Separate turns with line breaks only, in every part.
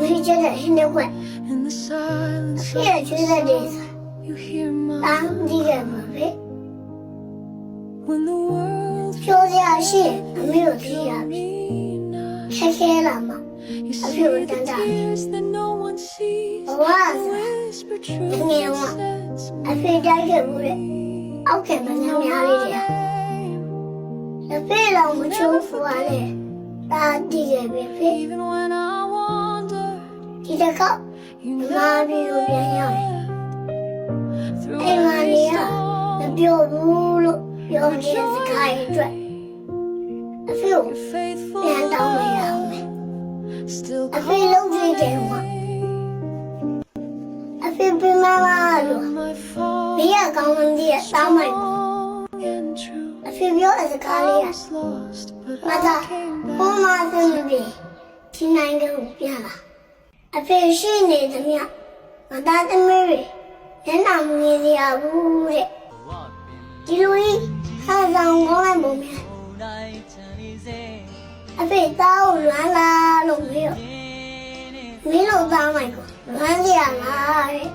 ဖေကျတဲ့ဟင်းတဲ့ခွက်အဖေရဲ့ချွေးတဲ့ဒေးစာတန်းဒီကပါပဲပြောစရာရှိအမေတို့ကြည့်ရပြီခဲခဲလာမှာအဖေကိုတန်းတာဘဝဆိုငယ်ကအဖေတိုက်ခဲ့ဘူးလေအောက်ကမနှမ်းများလေးတွေအဖေလောမချိုးဖွာလေတာဒီခဲ့ပြီဖေဒီတကောက်မာပြီးလို့ပြန်ရတယ်အိမ်မှာနေရမပြောဘူးလို့ပြောနေတဲ့စကားတွေအတွက်အဖေကိုပြန်တောင်းလိုက်ရအောင်အဖေလုံးကြည့်တယ်ကွာအဖေပြမလာလို့မရကောင်းကြီးရတောင်းလိုက်အဖေပြောတဲ့စကားလေးကမသာဘုံမဆင်းပြီးဒီနိုင်ငံကိုပြန်လာအဖေရှိနေသည်မြမသာသမီးတွေညနာမနေရဘူးတဲ့ဒီလိုကြီးဟာဆောင်ကောင်းလိုက်ပုံများအဖေတောင်းလွမ်းလာလို့မင်းတို့တောင်းလိုက်ကိုလွမ်းရလားတဲ့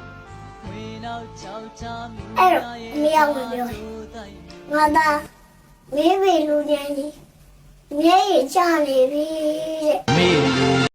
အဲ့တော့မရဘူးပြောငါသာမေးပြီလူချင်းကြီးမျက်ရည်ကျနေပြီတဲ့